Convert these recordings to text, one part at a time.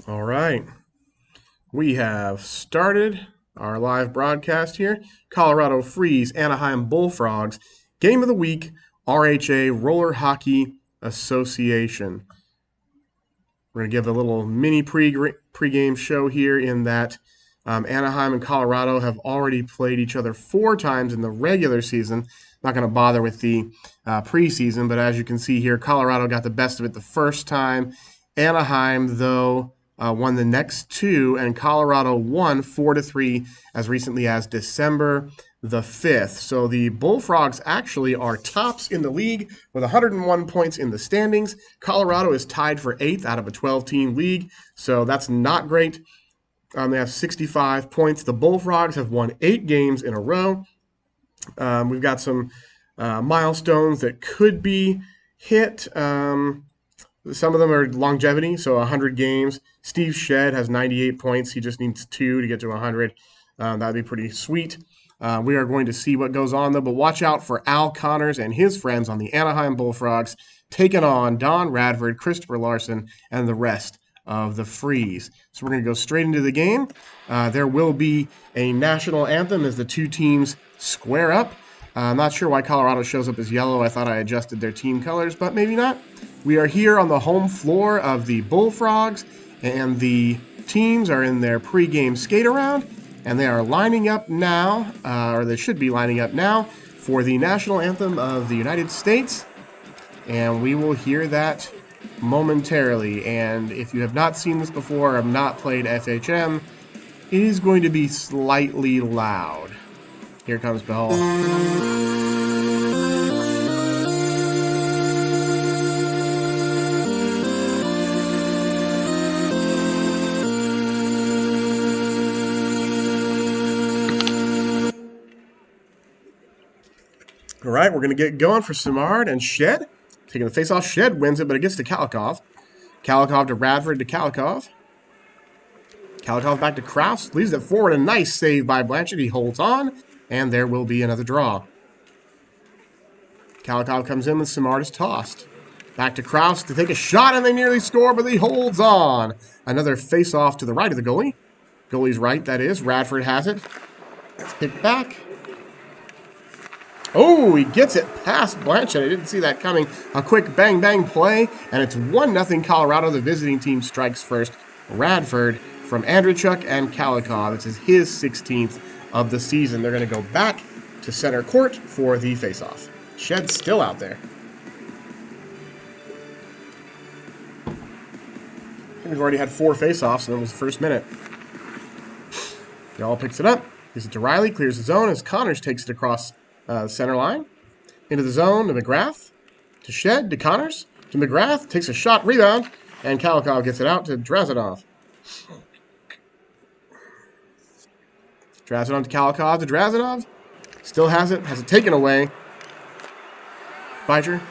All right. We have started our live broadcast here. Colorado Freeze, Anaheim Bullfrogs. Game of the week, RHA Roller Hockey Association. We're going to give a little mini pregame show here in that Anaheim and Colorado have already played each other 4 times in the regular season. Not going to bother with the preseason, but as you can see here, Colorado got the best of it the first time. Anaheim, though, won the next 2, and Colorado won 4-3 as recently as December the 5th. So the Bullfrogs actually are tops in the league with 101 points in the standings. Colorado is tied for 8th out of a 12-team league, so that's not great. They have 65 points. The Bullfrogs have won 8 games in a row. We've got some milestones that could be hit. Some of them are longevity, so 100 games. Steve Shedd has 98 points. He just needs 2 to get to 100. That would be pretty sweet. We are going to see what goes on, though, but watch out for Al Connors and his friends on the Anaheim Bullfrogs taking on Don Radford, Christopher Larson, and the rest of the Freeze. So we're going to go straight into the game. There will be a national anthem as the 2 teams square up. I'm not sure why Colorado shows up as yellow. I thought I adjusted their team colors, but maybe not. We are here on the home floor of the Bullfrogs, and the teams are in their pregame skate-around, and they are lining up now, or they should be lining up now, for the national anthem of the United States, and we will hear that momentarily. And if you have not seen this before or have not played FHM, it is going to be slightly loud. Here comes Behal. All right, we're going to get going for Simard and Shedd. Taking the face-off, Shedd wins it, but it gets to Kalikov. Kalikov to Radford to Kalikov. Kalikov back to Kraus. Leaves it forward. A nice save by Blanchett. He holds on, and there will be another draw. Kalikov comes in, and Simard is tossed. Back to Kraus to take a shot, and they nearly score, but he holds on. Another face-off to the right of the goalie. Goalie's right, that is. Radford has it. It's kicked back. Oh, he gets it past Blanchett. I didn't see that coming. A quick bang-bang play, and it's 1-0 Colorado. The visiting team strikes first. Radford from Andreychuk and Kalikov. This is his 16th of the season. They're going to go back to center court for the face-off. Shedd's still out there. I think we've already had 4 face-offs, and it was the first minute. Y'all picks it up. Gives it to Riley. Clears the zone as Connors takes it across the center line. Into the zone to McGrath. To Shedd. To Connors. To McGrath. Takes a shot. Rebound. And Kalikov gets it out to Drazanov. Drazanov to Kalikov to Drazanov. Still has it. Has it taken away. Spiker.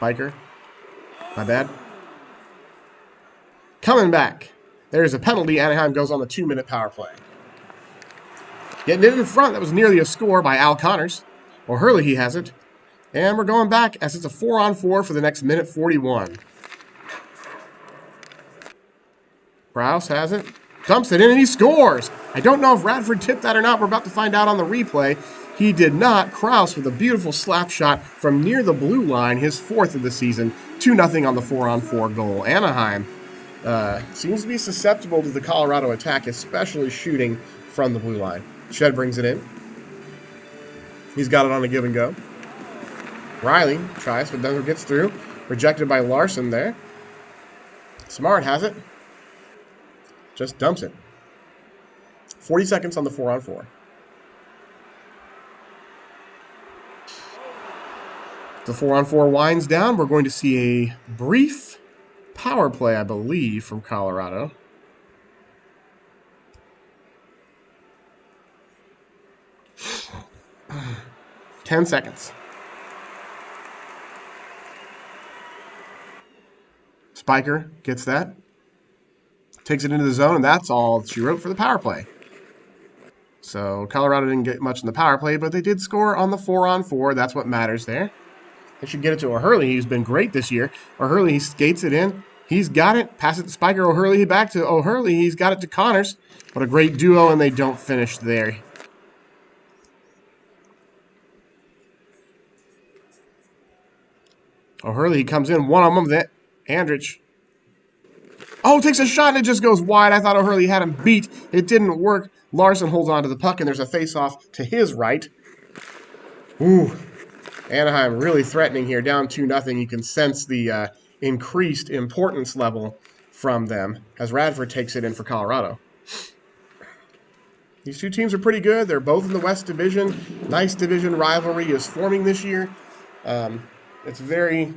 My bad. Coming back. There's a penalty. Anaheim goes on the 2-minute power play. Getting it in front. That was nearly a score by Al Connors. O'Hurley, he has it. And we're going back as it's a 4-on-4 for the next minute 41. Krause has it. Dumps it in and he scores. I don't know if Radford tipped that or not. We're about to find out on the replay. He did not. Krause with a beautiful slap shot from near the blue line. His 4th of the season. 2-0 on the 4-on-4 goal. Anaheim seems to be susceptible to the Colorado attack, especially shooting from the blue line. Shedd brings it in. He's got it on a give and go. Riley tries, but never gets through. Rejected by Larson there. Smart has it. Just dumps it. 40 seconds on the 4-on-4. The 4-on-4 winds down. We're going to see a brief power play, I believe, from Colorado. Ten seconds. Spiker gets that. Takes it into the zone, and that's all she wrote for the power play. So Colorado didn't get much in the power play, but they did score on the 4-on-4. That's what matters there. They should get it to O'Hurley. He's been great this year. O'Hurley, he skates it in. He's got it. Pass it to Spiker. O'Hurley back to O'Hurley. He's got it to Connors. What a great duo, and they don't finish there. O'Hurley, he comes in one-on-one with Andrich. Oh, takes a shot, and it just goes wide. I thought O'Hurley had him beat. It didn't work. Larson holds on to the puck, and there's a face-off to his right. Ooh. Anaheim really threatening here, down 2-0. You can sense the increased importance level from them as Radford takes it in for Colorado. These two teams are pretty good. They're both in the West Division. Nice division rivalry is forming this year. It's very,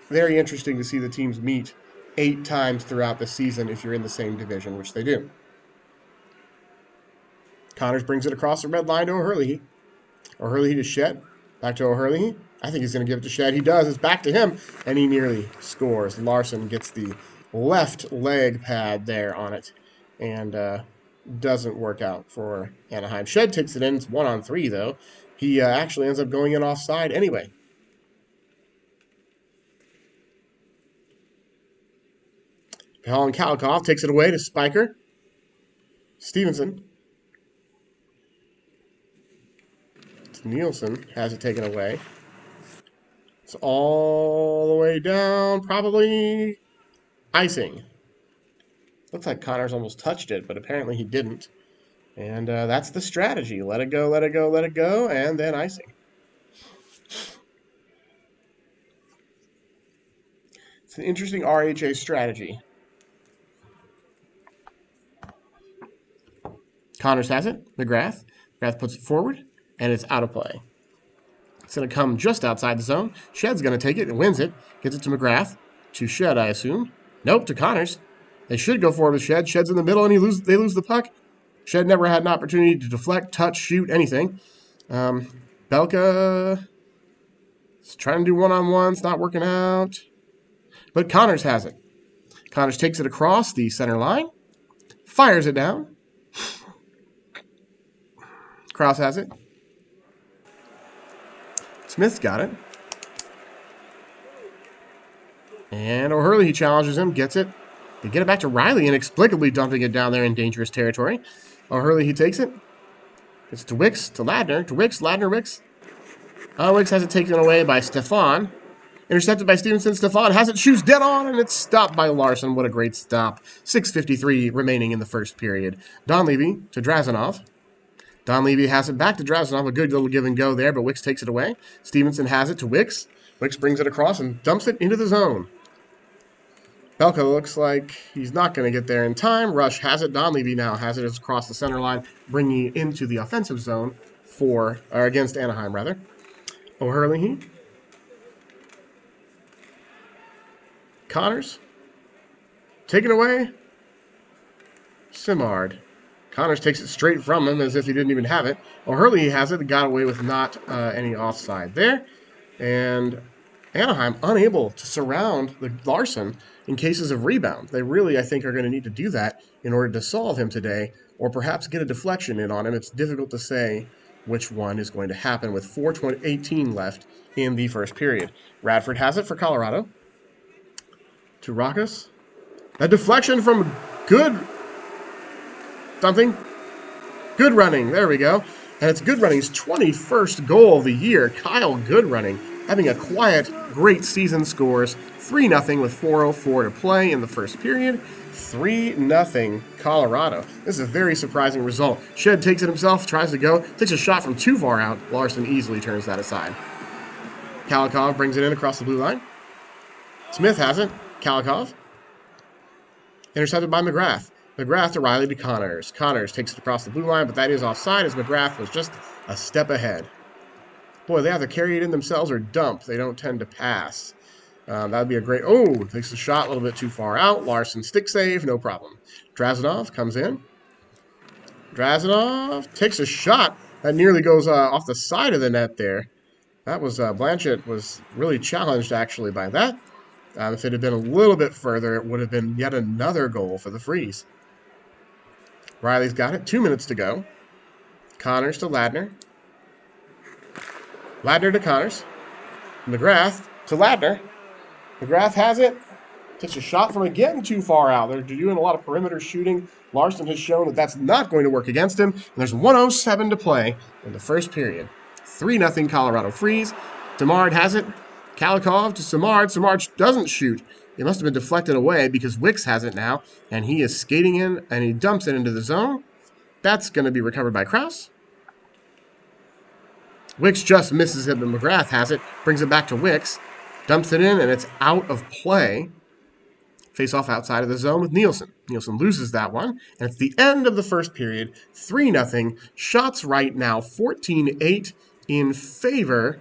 very interesting to see the teams meet 8 times throughout the season if you're in the same division, which they do. Connors brings it across the red line to O'Hurley. O'Hurley to Shed. Back to O'Hurley. I think he's going to give it to Shed. He does. It's back to him, and he nearly scores. Larson gets the left leg pad there on it, and doesn't work out for Anaheim. Shed takes it in. It's 1-on-3, though. He actually ends up going in offside anyway. Colin Kalikov takes it away to Spiker. Stevenson. Nielsen has it taken away. It's all the way down, probably icing. Looks like Connors almost touched it, but apparently he didn't. And that's the strategy. Let it go, let it go, let it go, and then icing. It's an interesting RHA strategy. Connors has it. McGrath. McGrath puts it forward, and it's out of play. It's going to come just outside the zone. Shed's going to take it and wins it. Gets it to McGrath. To Shed, I assume. Nope, to Connors. They should go forward with Shed. Shed's in the middle, and they lose the puck. Shed never had an opportunity to deflect, touch, shoot, anything. Belka is trying to do one-on-ones, not working out. But Connors has it. Connors takes it across the center line. Fires it down. Krause has it. Smith's got it. And O'Hurley, he challenges him, gets it. They get it back to Riley, inexplicably dumping it down there in dangerous territory. O'Hurley, he takes it. It's to Wicks, to Ladner, to Wicks, Ladner, Wicks. Wicks has it taken away by Stefan. Intercepted by Stevenson. Stefan has it, shoots dead on, and it's stopped by Larson. What a great stop. 6:53 remaining in the first period. Don Levy to Drazenov. Don Levy has it back to Drazenov. A good little give and go there, but Wicks takes it away. Stevenson has it to Wicks. Wicks brings it across and dumps it into the zone. Belka looks like he's not going to get there in time. Rush has it. Don Levy now has it across the center line, bringing it into the offensive zone against Anaheim, rather. O'Hurley. Connors. Taken away. Simard. Connors takes it straight from him as if he didn't even have it. O'Hurley has it. Got away with not any offside there. And Anaheim unable to surround the Larson in cases of rebound. They really, I think, are going to need to do that in order to solve him today, or perhaps get a deflection in on him. It's difficult to say which one is going to happen with 4:18 left in the first period. Radford has it for Colorado. To Rockus. A deflection from Good running. There we go. And it's Good Running's 21st goal of the year. Kyle Good Running having a quiet, great season. Scores 3-0 with 4:04 to play in the first period. 3-0 Colorado. This is a very surprising result. Shed takes it himself, tries to go, takes a shot from too far out. Larson easily turns that aside. Kalikov brings it in across the blue line. Smith has it. Kalikov. Intercepted by McGrath. McGrath to Riley to Connors. Connors takes it across the blue line, but that is offside as McGrath was just a step ahead. Boy, they either carry it in themselves or dump. They don't tend to pass. That would be a great... Oh, takes the shot a little bit too far out. Larson stick save, no problem. Drazenov comes in. Drazenov takes a shot. That nearly goes off the side of the net there. That was... Blanchett was really challenged, actually, by that. If it had been a little bit further, it would have been yet another goal for the Freeze. Riley's got it. 2 minutes to go. Connors to Ladner. Ladner to Connors. McGrath to Ladner. McGrath has it. Takes a shot from again too far out. They're doing a lot of perimeter shooting. Larson has shown that that's not going to work against him. And there's 1:07 to play in the first period. 3-0 Colorado Freeze. Demard has it. Kalikov to Samard. Samard doesn't shoot. It must have been deflected away because Wicks has it now. And he is skating in and he dumps it into the zone. That's going to be recovered by Krause. Wicks just misses it, but McGrath has it. Brings it back to Wicks. Dumps it in and it's out of play. Face off outside of the zone with Nielsen. Nielsen loses that one. And it's the end of the first period. 3-0. Shots right now 14-8 in favor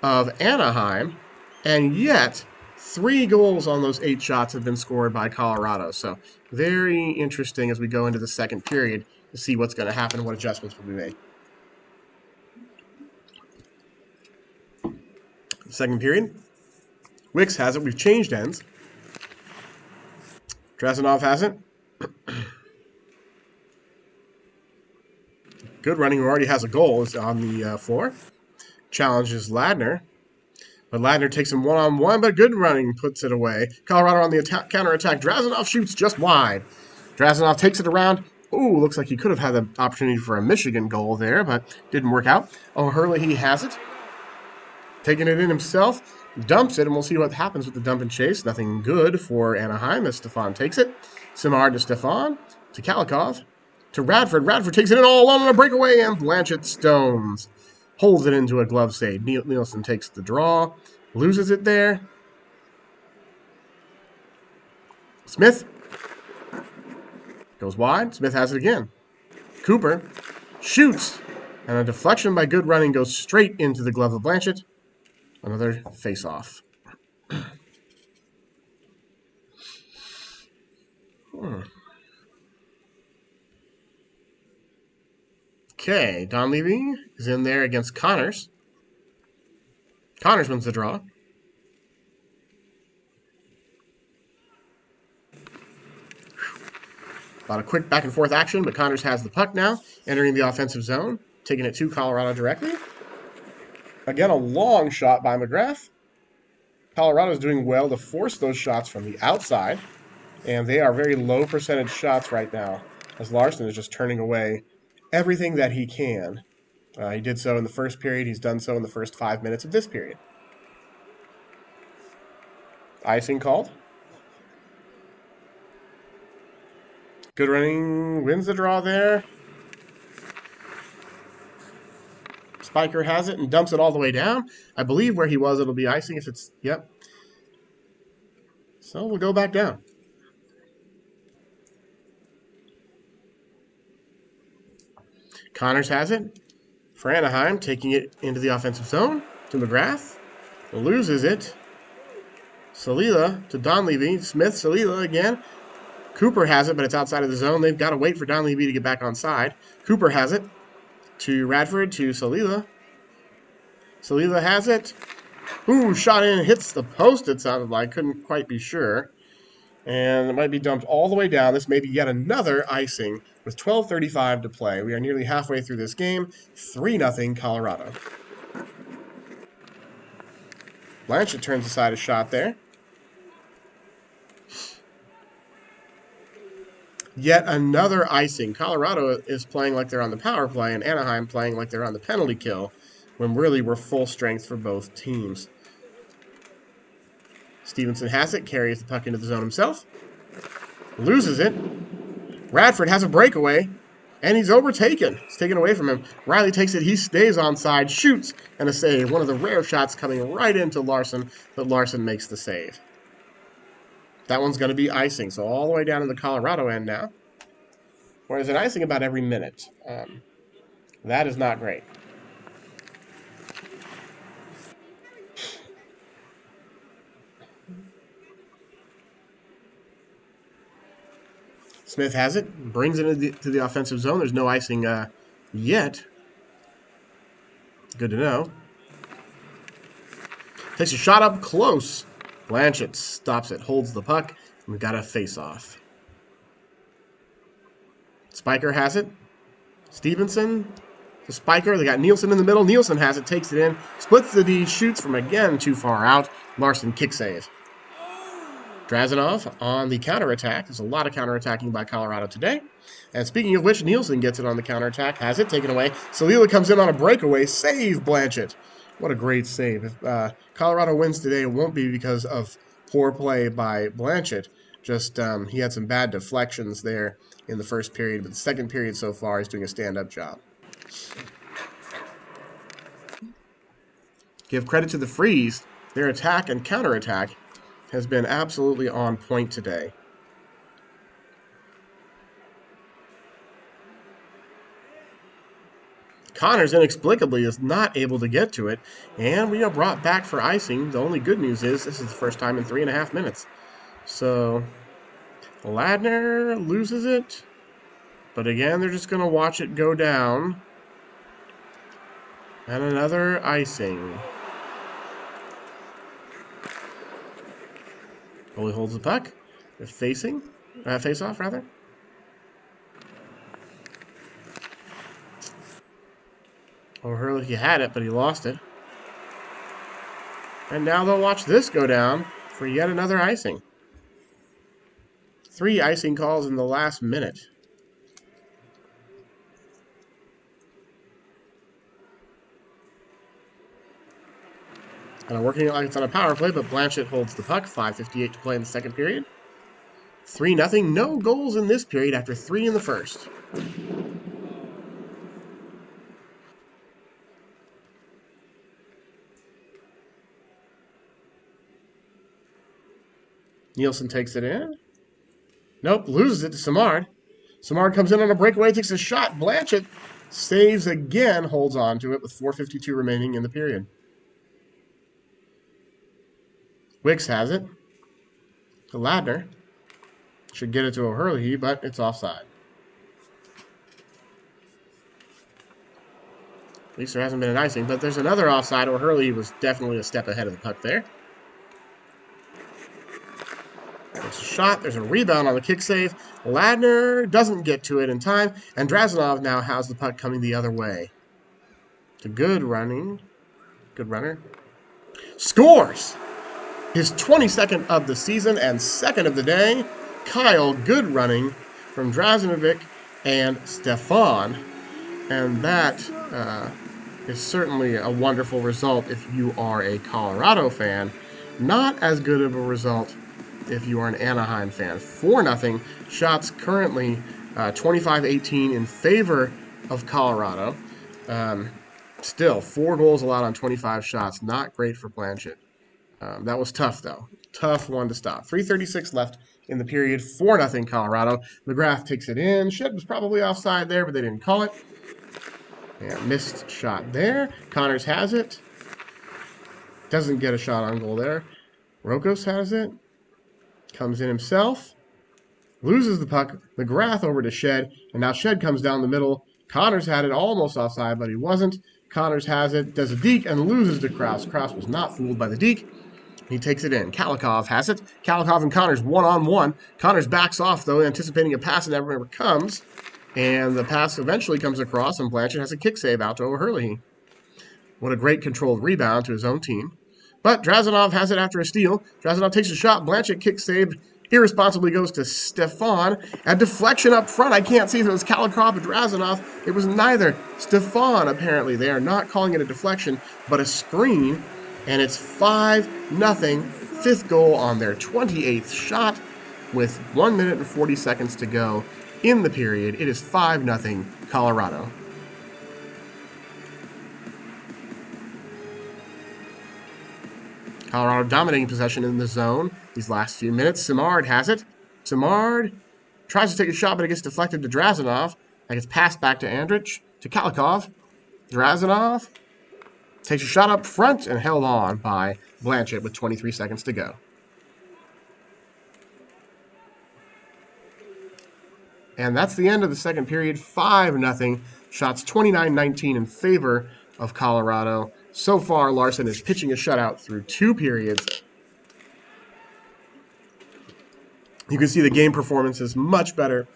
of Anaheim. And yet, 3 goals on those 8 shots have been scored by Colorado. So very interesting as we go into the second period to see what's going to happen and what adjustments will be made. Second period. Wicks has it. We've changed ends. Drazenov has it. Good running, who already has a goal, is on the floor. Challenges Ladner. But Ladner takes him one-on-one, but good running puts it away. Colorado on the counter-attack. Drazenov shoots just wide. Drazenov takes it around. Ooh, looks like he could have had the opportunity for a Michigan goal there, but didn't work out. O'Hurley has it. Taking it in himself. Dumps it, and we'll see what happens with the dump and chase. Nothing good for Anaheim as Stefan takes it. Simard to Stefan. To Kalikov. To Radford. Radford takes it in all alone on a breakaway, and Blanchett stones. Holds it into a glove save. Nielsen takes the draw. Loses it there. Smith. Goes wide. Smith has it again. Cooper. Shoots. And a deflection by good running goes straight into the glove of Blanchett. Another face-off. Okay, Donlevy is in there against Connors. Connors wins the draw. About a quick back-and-forth action, but Connors has the puck now, entering the offensive zone, taking it to Colorado directly. Again, a long shot by McGrath. Colorado's doing well to force those shots from the outside, and they are very low percentage shots right now, as Larson is just turning away everything that he can. He did so in the first period. He's done so in the first 5 minutes of this period. Icing called. Good running wins the draw there. Spiker has it and dumps it all the way down. I believe where he was, it'll be icing if it's, yep. So we'll go back down. Connors has it for Anaheim, taking it into the offensive zone to McGrath. Loses it. Salila to Donlevy. Smith, Salila again. Cooper has it, but it's outside of the zone. They've got to wait for Donlevy to get back on side. Cooper has it to Radford to Salila. Salila has it. Ooh, shot in, hits the post, it sounded like. Couldn't quite be sure. And it might be dumped all the way down. This may be yet another icing with 12:35 to play. We are nearly halfway through this game. 3-0 Colorado. Blanchett turns aside a shot there. Yet another icing. Colorado is playing like they're on the power play, and Anaheim playing like they're on the penalty kill, when really we're full strength for both teams. Stevenson has it, carries the puck into the zone himself. Loses it. Radford has a breakaway, and he's overtaken. It's taken away from him. Riley takes it, he stays onside, shoots, and a save. One of the rare shots coming right into Larson, but Larson makes the save. That one's going to be icing, so all the way down to the Colorado end now. Whereas an icing about every minute. That is not great. Smith has it, brings it into the offensive zone. There's no icing yet. Good to know. Takes a shot up close. Blanchett stops it, holds the puck, and we've got a face-off. Spiker has it. Stevenson to Spiker. They got Nielsen in the middle. Nielsen has it, takes it in, splits the D, shoots from again too far out. Larson kick save. Drazenov on the counterattack. There's a lot of counterattacking by Colorado today. And speaking of which, Nielsen gets it on the counterattack, has it taken away. Salila comes in on a breakaway, save Blanchett. What a great save. If Colorado wins today, it won't be because of poor play by Blanchett. Just he had some bad deflections there in the first period, but the second period so far, he's doing a stand-up job. Give credit to the Freeze. Their attack and counterattack has been absolutely on point today. Connors inexplicably is not able to get to it, and we are brought back for icing. The only good news is this is the first time in 3.5 minutes. So, Ladner loses it, but again, they're just going to watch it go down. And another icing. Goalie holds the puck. They're face-off, rather. O'Hurley, he had it, but he lost it. And now they'll watch this go down for yet another icing. 3 icing calls in the last minute. And I'm working it like it's on a power play, but Blanchett holds the puck. 5:58 to play in the second period. 3-0. No goals in this period after 3 in the first. Nielsen takes it in. Nope, loses it to Samard. Samard comes in on a breakaway, takes a shot. Blanchett saves again, holds on to it with 4:52 remaining in the period. Wicks has it to Ladner. Should get it to O'Hurley, but it's offside. At least there hasn't been an icing, but there's another offside. O'Hurley was definitely a step ahead of the puck there. There's a shot. There's a rebound on the kick save. Ladner doesn't get to it in time, and Drazenov now has the puck coming the other way. It's a good running. Good runner. Scores! His 22nd of the season and 2nd of the day. Kyle, good running from Drazanovic and Stefan. And that is certainly a wonderful result if you are a Colorado fan. Not as good of a result if you are an Anaheim fan. 4-0. Shots currently 25-18 in favor of Colorado. Still, 4 goals allowed on 25 shots. Not great for Blanchett. That was tough, though. Tough one to stop. 3:36 left in the period. 4-0 Colorado. McGrath takes it in. Shed was probably offside there, but they didn't call it. And missed shot there. Connors has it. Doesn't get a shot on goal there. Rokos has it. Comes in himself. Loses the puck. McGrath over to Shed. And now Shed comes down the middle. Connors had it almost offside, but he wasn't. Connors has it. Does a deke and loses to Kraus. Kraus was not fooled by the deke. He takes it in. Kalikov has it. Kalikov and Connors one-on-one. Connors backs off, though, anticipating a pass, and never comes. And the pass eventually comes across, and Blanchett has a kick save out to O'Hurley. What a great controlled rebound to his own team. But Drazenov has it after a steal. Drazenov takes a shot. Blanchett kick save. Irresponsibly goes to Stefan. A deflection up front. I can't see if it was Kalikov or Drazenov. It was neither. Stefan, apparently. They are not calling it a deflection, but a screen. And it's 5-0. 5th goal on their 28th shot with 1 minute and 40 seconds to go in the period. It is 5-0 Colorado. Colorado dominating possession in the zone these last few minutes. Simard has it. Simard tries to take a shot, but it gets deflected to Drazenov. That gets passed back to Andrich, to Kalikov. Drazenov takes a shot up front and held on by Blanchett with 23 seconds to go. And that's the end of the second period. 5-0. Shots 29-19 in favor of Colorado. So far, Larson is pitching a shutout through 2 periods. You can see the game performance is much better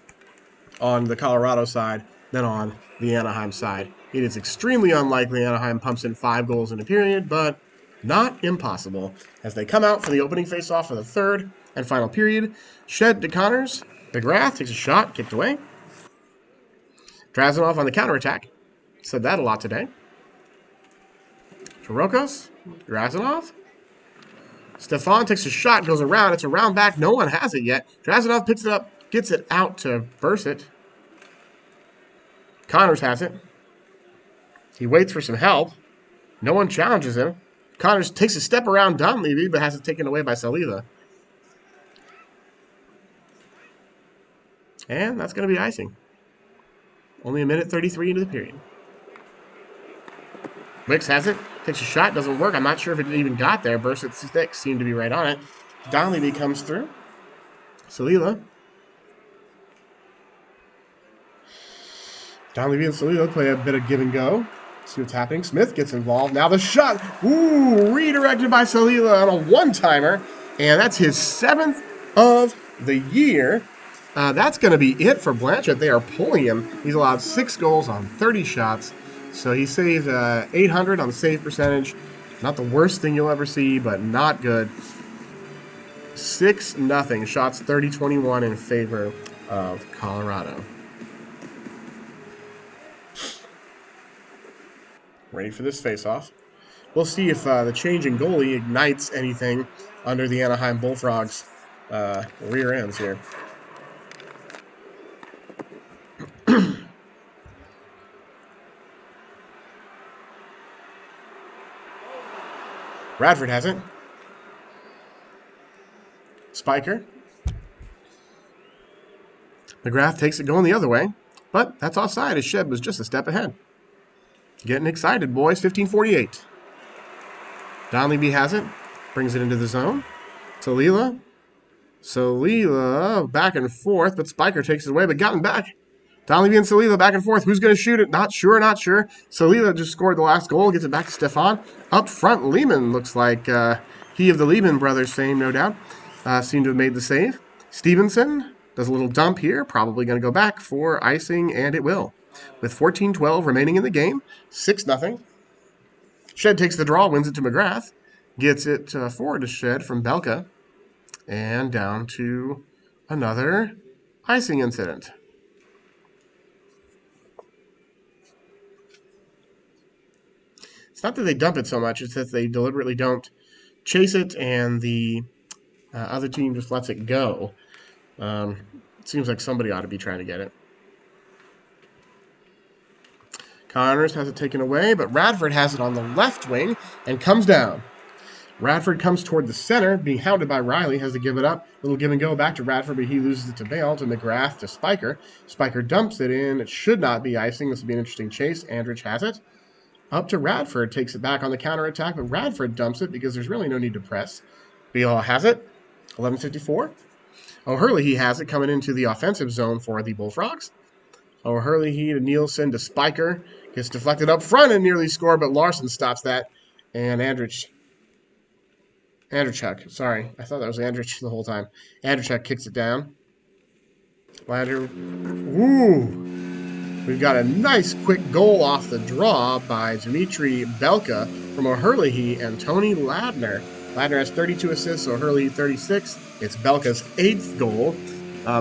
on the Colorado side than on the Anaheim side. It is extremely unlikely Anaheim pumps in 5 goals in a period, but not impossible as they come out for the opening faceoff for the third and final period. Shed to Connors. McGrath takes a shot, kicked away. Drazenov on the counterattack. Said that a lot today. Torokos. Drazenov. Stefan takes a shot, goes around. It's a round back. No one has it yet. Drazenov picks it up, gets it out to burst it. Connors has it. He waits for some help. No one challenges him. Connors takes a step around Donlevy, but has it taken away by Salila. And that's going to be icing. Only a minute 33 into the period. Wicks has it. Takes a shot. Doesn't work. I'm not sure if it even got there. Burst at 6. Seemed to be right on it. Donlevy comes through. Salila. Donlevy and Salila play a bit of give and go. See what's happening. Smith gets involved. Now the shot. Ooh, redirected by Salila on a one-timer. And that's his 7th of the year. That's going to be it for Blanchett. They are pulling him. He's allowed 6 goals on 30 shots. So he saved 800 on the save percentage. Not the worst thing you'll ever see, but not good. 6-0. Shots 30-21 in favor of Colorado. Ready for this face-off. We'll see if the change in goalie ignites anything under the Anaheim Bullfrogs rear ends here. Radford has it. Spiker. McGrath takes it going the other way, but that's offside. His shed was just a step ahead. Getting excited, boys. 15:48. Donlevy has it. Brings it into the zone. Salila back and forth, but Spiker takes it away, but gotten back. Donlevy and Salila back and forth. Who's going to shoot it? Not sure. Salila just scored the last goal. Gets it back to Stefan. Up front, Lehman looks like he of the Lehman brothers fame, no doubt. Seemed to have made the save. Stevenson does a little dump here. Probably going to go back for icing, and it will. With 14:12 remaining in the game, 6-0. Shed takes the draw, wins it to McGrath. Gets it forward to Shed from Belka. And down to another icing incident. It's not that they dump it so much, it's that they deliberately don't chase it, and the other team just lets it go. It seems like somebody ought to be trying to get it. Connors has it taken away, but Radford has it on the left wing and comes down. Radford comes toward the center, being hounded by Riley, has to give it up. Little give and go back to Radford, but he loses it to Bale, to McGrath, to Spiker. Spiker dumps it in. It should not be icing. This will be an interesting chase. Andrich has it. Up to Radford, takes it back on the counterattack, but Radford dumps it because there's really no need to press. Bale has it. 11:54. O'Hurley has it coming into the offensive zone for the Bullfrogs. O'Hurley to Nielsen to Spiker. Gets deflected up front and nearly scored, but Larson stops that. And Andrichuk. Sorry, I thought that was Andrich the whole time. Andrichuk kicks it down. Lander. Woo! We've got a nice quick goal off the draw by Dmitry Belka from O'Hurley and Tony Ladner. Ladner has 32 assists, O'Hurley 36. It's Belka's 8th goal.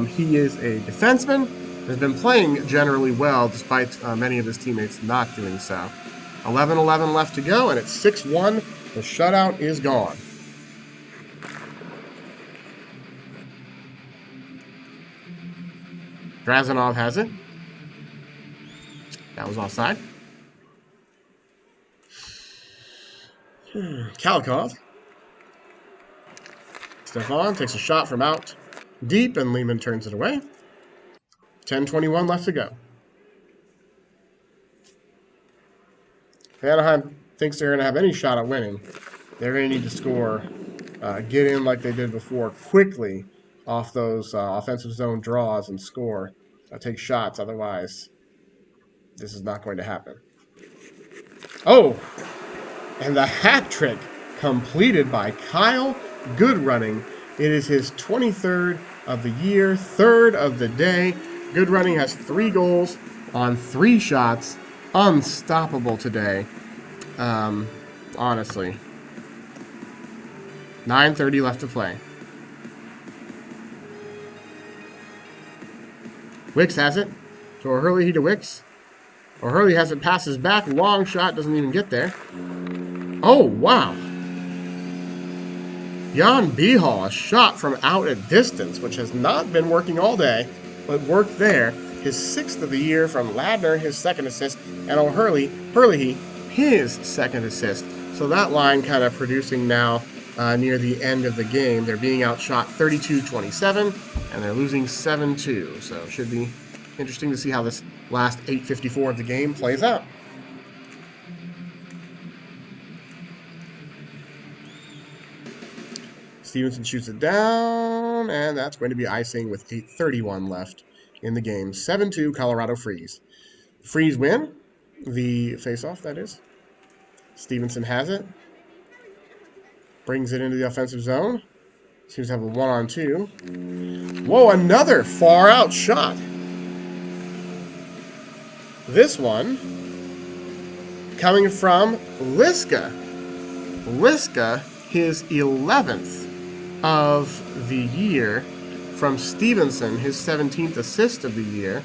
He is a defenseman. Has been playing generally well, despite many of his teammates not doing so. 11:11 left to go, and it's 6-1. The shutout is gone. Drazenov has it. That was offside. Kalikov. Stefan takes a shot from out deep, and Lehman turns it away. 10:21 left to go. If Anaheim thinks they're going to have any shot at winning, they're going to need to score, get in like they did before, quickly off those offensive zone draws and score. Take shots, otherwise this is not going to happen. Oh! And the hat trick completed by Kyle Goodrunning. It is his 23rd of the year, 3rd of the day. Goodrunning has 3 goals on 3 shots. Unstoppable today. Honestly. 9:30 left to play. Wicks has it. To O'Hurley, he to Wicks. O'Hurley has it, passes back. Long shot, doesn't even get there. Oh, wow. Jan Behal, a shot from out at distance, which has not been working all day, but worked there. His 6th of the year from Ladner, his 2nd assist, and O'Hurley, his 2nd assist. So that line kind of producing now near the end of the game. They're being outshot 32-27, and they're losing 7-2. So it should be interesting to see how this last 8:54 of the game plays out. Stevenson shoots it down, and that's going to be icing with 8:31 left in the game. 7-2, Colorado Freeze. Freeze win. The faceoff, that is. Stevenson has it. Brings it into the offensive zone. Seems to have a 1-on-2. Whoa, another far out shot. This one coming from Liska. Liska, his 11th of the year. From Stevenson, his 17th assist of the year.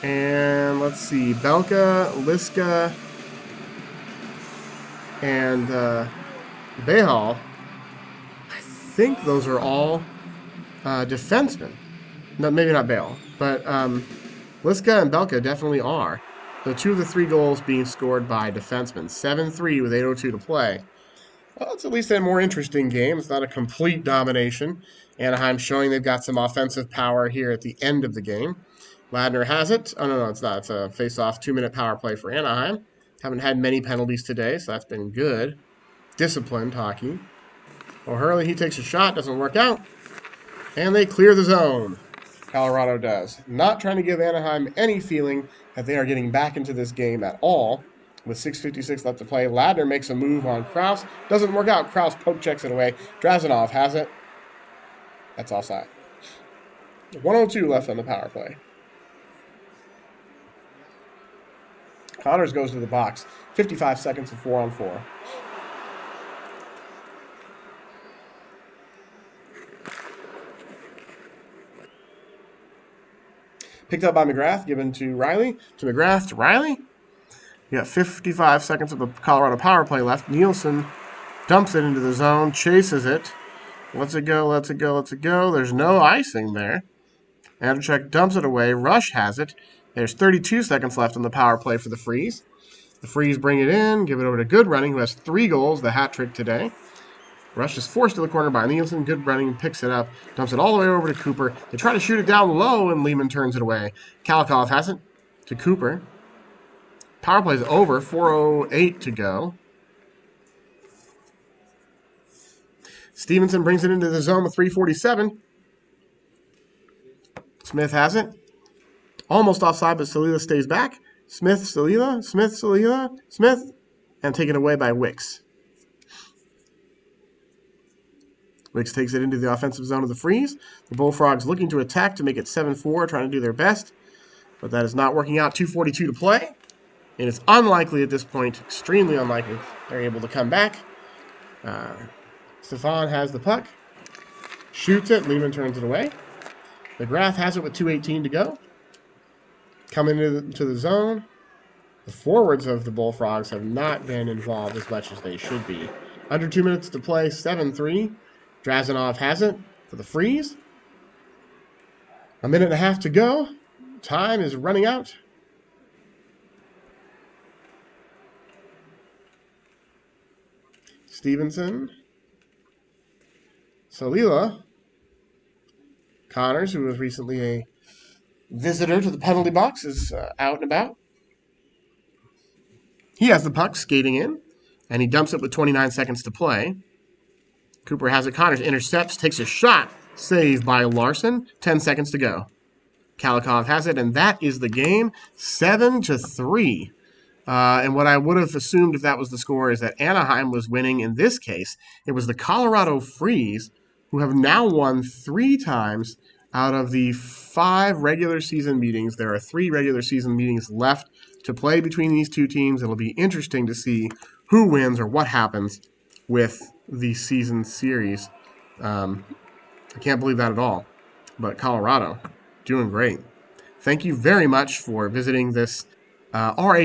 And let's see, Belka, Liska, and Behal. I think those are all defensemen. No, maybe not Behal, but Liska and Belka definitely are. So 2 of the 3 goals being scored by defensemen. 7-3 with 8:02 to play. Well, it's at least a more interesting game. It's not a complete domination. Anaheim showing they've got some offensive power here at the end of the game. Ladner has it. Oh, no, it's not. It's a face-off 2-minute power play for Anaheim. Haven't had many penalties today, so that's been good. Disciplined hockey. O'Hurley, he takes a shot. Doesn't work out. And they clear the zone. Colorado does. Not trying to give Anaheim any feeling that they are getting back into this game at all. With 6:56 left to play, Ladner makes a move on Kraus. Doesn't work out. Kraus poke checks it away. Drazenov has it. That's offside. 1:02 left on the power play. Connors goes to the box. 55 seconds of 4-on-4. Picked up by McGrath, given to Riley. To McGrath, to Riley. You got 55 seconds of the Colorado power play left. Nielsen dumps it into the zone, chases it. Lets it go, lets it go, lets it go. There's no icing there. Andrzejczyk dumps it away. Rush has it. There's 32 seconds left on the power play for the Freeze. The Freeze bring it in, give it over to Good Running, who has 3 goals, the hat trick today. Rush is forced to the corner by Nielsen. Good Running picks it up, dumps it all the way over to Cooper. They try to shoot it down low, and Lehman turns it away. Kalikov has it to Cooper. Power play is over, 4:08 to go. Stevenson brings it into the zone with 3:47. Smith has it. Almost offside, but Salila stays back. Smith, Salila, Smith, Salila, Smith, and taken away by Wicks. Wicks takes it into the offensive zone of the Freeze. The Bullfrogs looking to attack to make it 7-4, trying to do their best. But that is not working out. 2:42 to play. And it's unlikely at this point, extremely unlikely, they're able to come back. Stefan has the puck. Shoots it. Lehman turns it away. McGrath has it with 2:18 to go. Coming into the zone. The forwards of the Bullfrogs have not been involved as much as they should be. Under 2 minutes to play, 7-3. Drazenov has it for the Freeze. 1.5 minutes to go. Time is running out. Stevenson. Salila. Connors, who was recently a visitor to the penalty box, is out and about. He has the puck skating in, and he dumps it with 29 seconds to play. Cooper has it. Connors intercepts, takes a shot. Saved by Larson. 10 seconds to go. Kalikov has it, and that is the game. 7-3. And what I would have assumed if that was the score is that Anaheim was winning. In this case, it was the Colorado Freeze, who have now won 3 times out of the 5 regular season meetings. There are 3 regular season meetings left to play between these 2 teams. It'll be interesting to see who wins or what happens with the season series. I can't believe that at all. But Colorado, doing great. thank you very much for visiting this RHA